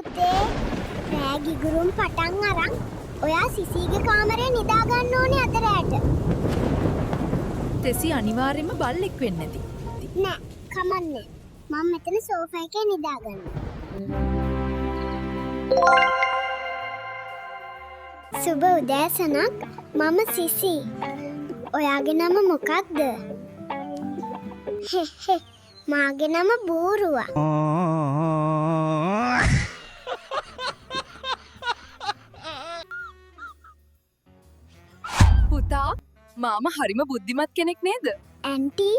පුතේ රෑ ගිගුරුම් පටන් අරන් ඔයා සිසීගේ කාමරේ නිදා ගන්න ඕනේ අද රෑට. තෙසි අනිවාර්යයෙන්ම බල්ලෙක් වෙන්න ඇති. නෑ කමන්නේ. මම මෙතන සෝෆා එකේ නිදා ගන්නවා. සුබ උදෑසනක්. මම සිසි. ඔයාගේ නම මොකක්ද? හෙ මාගේ නම බූරුවා. පුතා මාම හරිම බුද්ධිමත් කෙනෙක් නේද? ඇන්ටි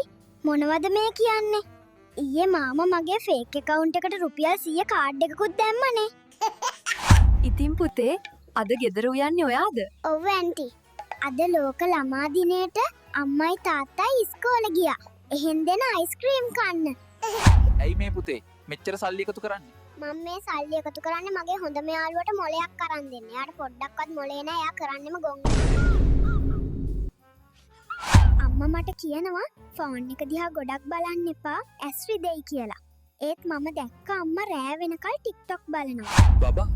මොනවද මේ කියන්නේ? ඊයේ මාම මගේ ෆේක් account එකට රුපියල් 100 කාඩ් එකකුත් දැම්මනේ. ඉතින් පුතේ අද ගෙදර උයන්නේ ඔයාද? ඔව් ඇන්ටි. අද ලෝක ළමා දිනේට අම්මයි තාත්තයි ඉස්කෝලේ ගියා. එහෙන් දෙන අයිස්ක්‍රීම් කන්න. ඇයි මේ පුතේ මෙච්චර සල්ලි එකතු කරන්නේ? මම මේ සල්ලි එකතු කරන්නේ මගේ හොඳම යාළුවට මොලයක් අරන් දෙන්න. එයාට පොඩ්ඩක්වත් මොලේ නෑ. එයා කරන්නේම ගොංග. අම්මා මට කියනවා ෆෝන් එක දිහා ගොඩක් බලන්න එපා ඇස් රිදෙයි කියලා. ඒත් මම දැක්ක අම්මා රෑ වෙනකල් TikTok බලනවා. බබා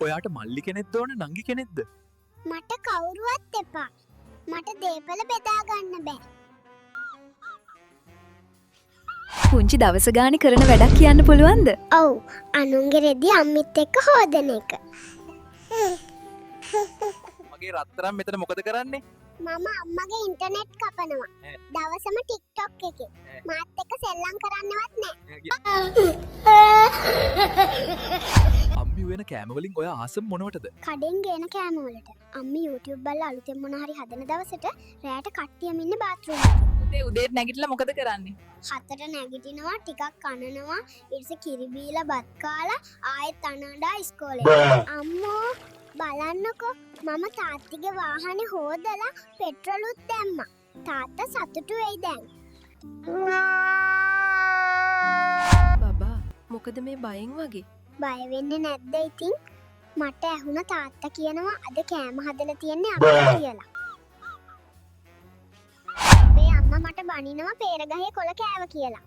ඔයාට මල්ලි කෙනෙක්ද ඕන නංගි කෙනෙක්ද? මට කවුරුවත් එපා. මට දේපල බෙදා ගන්න බෑ. පුංචි දවස ගානේ කරන වැඩක් කියන්න පුළුවන්ද? ඔව් අනුන්ගේ රෙදි අම්මිත් එක්ක හොදන එක. මගේ රත්තරන් මෙතන මොකද කරන්නේ? මම අම්මගේ ඉන්ටර්නෙට් කපනවා. දවසම TikTok එකේ. මාත් එක්ක සෙල්ලම් කරන්නවත් නෑ. අම්මි වෙන කෑම වලින් ඔයා ආසම මොනවටද? කඩෙන් ගේන කෑම වලට. අම්මි YouTube බලලා අලුතෙන් මොන හරි හදන දවසට රැට කට්ටියම ඉන්නේ බාත්රූම් එකේ. පුතේ උදේට නැගිටලා මොකද කරන්නේ? 7ට නැගිටිනවා ටිකක් කනනවා ඊට පස්සේ කිරි බීලා බත් කාලා ආයෙත් අනඩා ඉස්කෝලේ. අම්මෝ බලන්නකෝ මම තාත්තිගේ වාහනේ හොදලා පෙට්‍රලුත් දැම්මා. තාත්තා සතුටු වෙයි දැන්. බබා මොකද මේ බයෙන් වගේ? බය වෙන්නේ නැද්ද ඉතින්? මට ඇහුණ තාත්තා කියනවා අද කෑම හදලා තියන්නේ අප්පා කියලා. අපේ අම්මා මට බනිනවා පේරගහේ කොළ කෑව කියලා.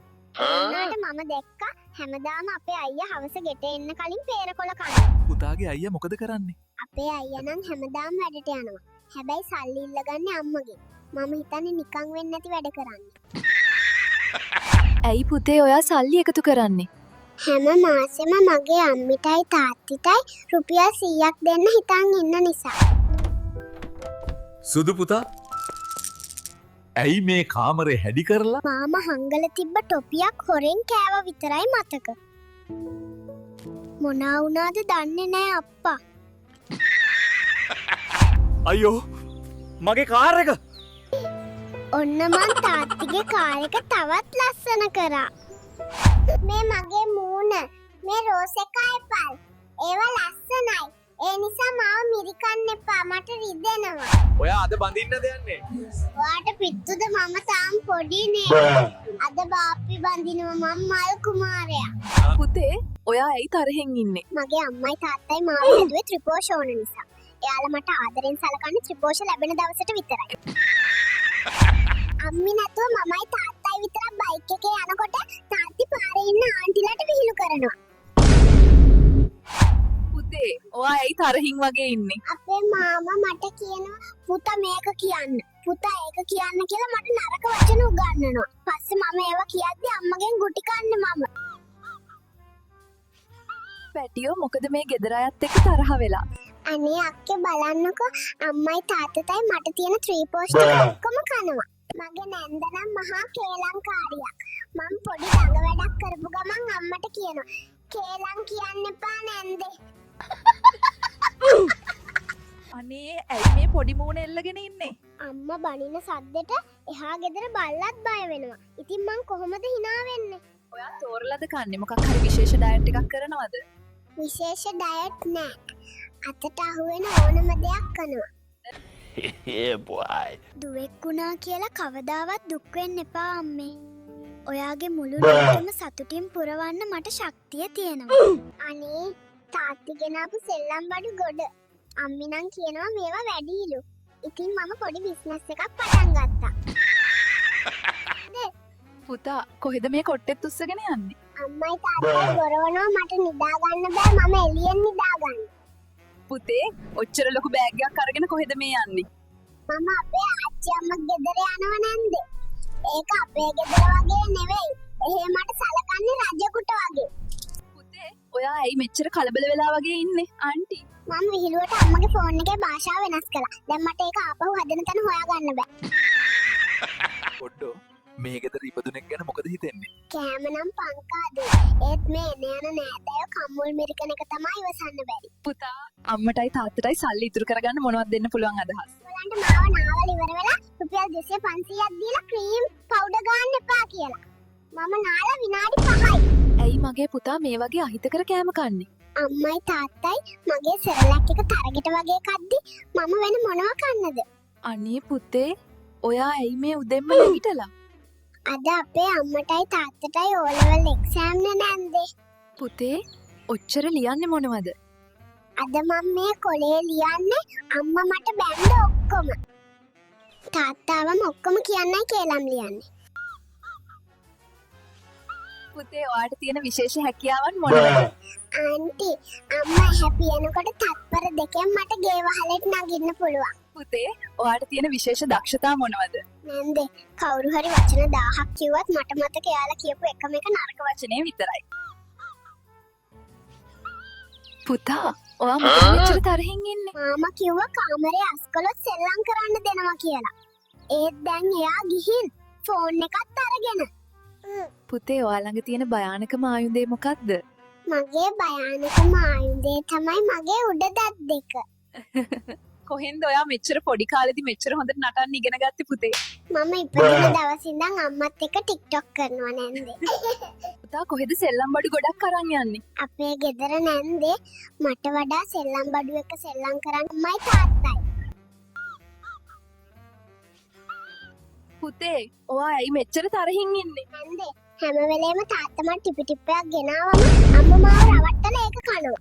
ඒනාට මම දැක්කා හැමදාම අපේ අයියා හවස ගෙට එන්න කලින් පේරකොළ කනවා. පුතාගේ අයියා මොකද කරන්නේ? අපේ අයියා නම් හැමදාම වැඩට යනවා. හැබැයි සල්ලි ඉල්ලගන්නේ අම්මගෙන්. මම හිතන්නේ නිකන් වෙන්නේ නැති වැඩ කරන්නේ. ඇයි පුතේ ඔයා සල්ලි එකතු කරන්නේ? හැම මාසෙම මගේ අම්මිටයි තාත්තිටයි රුපියල් 100ක් දෙන්න හිතන් ඉන්න නිසා. සුදු පුතා ඇයි මේ කාමරේ හැඩි කරලා? මාම හංගල තිබ්බ ටොපියක් හොරෙන් කෑව විතරයි මතක. මොනා වුණාද දන්නේ නෑ අප්පා. අයියෝ මගේ කාර් එක. ඔන්න මං තාත්තිගේ කාර් එක තවත් ලස්සන කරා. මේ මගේ මූණ, මේ රෝස් එකයි පල්. ඒවා ලස්සනයි. ඒ නිසා මාව මිරිකන්න එපා. මට රිදෙනවා. ඔයා අද බඳින්නද යන්නේ? ඔයාට පිට්ටුද මම තාම පොඩිනේ. අද බාප්පි බඳිනවා මම මල් කුමාරයා. පුතේ ඔයා ඇයි තරහෙන් ඉන්නේ? මගේ අම්මයි තාත්තයි මාව හැදුවේ ත්‍රිපෝෂෝණ නිසා. එයාලා මට ආදරෙන් සලකන්නේ ත්‍රිපෝෂ ලැබෙන දවසට විතරයි. අම්මි නැතුව මමයි තාත්තයි විතරක් බයික් එකේ යනකොට තාත්ති පාරේ ඉන්න ආන්ටිලාට විහිළු කරනවා. පුතේ ඔයා ඇයි තරහින් වගේ ඉන්නේ? අපේ මාමා මට කියනවා පුතා මේක කියන්න. පුතා ඒක කියන්න කියලා මට නරක වචන උගන්වනවා. පස්සේ මම ඒවා කියද්දි අම්මගෙන් ගුටි කන්නේ මම. පැටියෝ මොකද මේ ගෙදර අයත් එක්ක තරහ වෙලා? අනේ අක්කේ බලන්නකෝ අම්මයි තාත්තයි මට තියෙන 3 පෝස්ට් ටික ඔක්කොම කනවා. මගේ නැන්ද නම් මහා කේලංකාරියක්. මම පොඩි දඟ වැඩක් කරපු ගමන් අම්මට කියනවා කේලම් කියන්න එපා නැන්දේ. අනේ ඇයි මේ පොඩි මූණ එල්ලගෙන ඉන්නේ? අම්මා බනින සද්දෙට එහා ගෙදර බල්ලත් බය වෙනවා. ඉතින් මං කොහොමද hina වෙන්නේ? ඔයා තෝරලාද කන්නේ මොකක් හරි විශේෂ ඩයට් එකක් කරනවද? විශේෂ ඩයට් නෑ. අතට අහුවෙන ඕනම දෙයක් කනවා. Yeah, boy. දුවෙක් වුණා කියලා කවදාවත් දුක් වෙන්න එපා අම්මේ. ඔයාගේ මුළු ලෝකෙම සතුටින් පුරවන්න මට ශක්තිය තියෙනවා. අනේ තාත්ති ගෙනාපු සෙල්ලම් බඩු ගොඩ. අම්මි නම් කියනවා මේවා වැඩිලු. ඉතින් මම පොඩි බිස්නස් එකක් පටන් ගත්තා. පුතා කොහෙද මේ කොට්ටෙත් උස්සගෙන යන්නේ? අම්මයි තාත්තයි ගොරවනවා මට නිදා ගන්න බෑ මම එළියෙන් නිදා ගන්න. පුතේ ඔච්චර ලොකු බෑග් එකක් අරගෙන කොහෙද මේ යන්නේ? මම අපේ ආච්චි අම්මගේ ගෙදර යනව නැන්ද? ඒක අපේ ගෙදර වගේ නෙවෙයි. එහෙ මට සලකන්නේ රජෙකුට වගේ. පුතේ ඔයා ඇයි මෙච්චර කලබල වෙලා වගේ ඉන්නේ ආන්ටි? මම විහිළුවට අම්මගේ ෆෝන් එකේ භාෂාව වෙනස් කළා. දැන් මට ඒක ආපහු හදන තැන හොයාගන්න බෑ. පොඩ්ඩෝ මේ ගෙදර ඉපදුනෙක් ගැන මොකද හිතෙන්නේ? කෑම නම් පංකාදේ. ඒත් මේ එන යන නෑදෑයෝ කම්මුල් මිරිකන එක තමයි ඉවසන්න බැරි. පුතා අම්මටයි තාත්තටයි සල්ලි ඉතුරු කරගන්න මොනවද දෙන්න පුළුවන් අදහස්? ඔයාලන්ට මාව නාවල ඉවර වෙලා රුපියල් 200 500ක් දීලා ක්‍රීම් පවුඩර් ගන්න එපා කියලා. මම නාලා විනාඩි 5යි. ඇයි මගේ පුතා මේ වගේ අහිතකර කෑම කන්නේ? අම්මයි තාත්තයි මගේ සෙරලැක් එක තරගෙට වගේ කද්දි මම වෙන මොනවා කන්නද? අනේ පුතේ ඔයා ඇයි මේ උදෙන්ම නැගිටලා? අද අපේ අම්මටයි තාත්තටයි O level exam නැන්දේ. පුතේ ඔච්චර ලියන්නේ මොනවද? අද මම මේ කොලේ ලියන්නේ අම්මා මට බැන්ද ඔක්කොම. තාත්තාවම ඔක්කොම කියන්නයි කේලම් ලියන්නේ. පුතේ ඔයාට තියෙන විශේෂ හැකියාවන් මොනවද? ආන්ටි අම්මා හැපියනකොට තත්පර දෙකෙන් මට ගේ වහලෙට නගින්න පුළුවන්. පුතේ ඔයාට තියෙන විශේෂ දක්ෂතා මොනවද? නැන්දේ කවුරු හරි වචන 1000ක් කිව්වත් මට මතක එයාලා කියපු එකම එක නරක වචනේ විතරයි. පුතා ඔයා මොකද මෙච්චර තරහින් ඉන්නේ? මාමා කිව්වා කාමරේ අස්කොලොත් සෙල්ලම් කරන්න දෙනවා කියලා. ඒත් දැන් එයා ගිහින් ෆෝන් එකත් අරගෙන. පුතේ ඔයා ළඟ තියෙන භයානකම ආයුධය මොකක්ද? මගේ භයානකම ආයුධය තමයි මගේ උඩ දත් දෙක. කොහෙන්ද ඔයා මෙච්චර පොඩි කාලෙදි මෙච්චර හොඳට නටන්න ඉගෙන ගත්තේ පුතේ? මම ඉපදින දවස් ඉඳන් අම්මත් එක්ක ටික්ටොක් කරනවා නැන්දේ. පුතා කොහෙද සෙල්ලම් බඩු ගොඩක් අරන් යන්නේ? අපේ ගෙදර නැන්දේ මට වඩා සෙල්ලම් බඩු එක සෙල්ලම් කරන්න අම්මයි තාත්තයි. පුතේ ඔයා ඇයි මෙච්චර තරහින් ඉන්නේ? නැන්දේ හැම වෙලේම තාත්තා මට ටිපි ටිප්පයක් ගෙනාවම අම්මා මාව රවට්ටලා ඒක කනවා.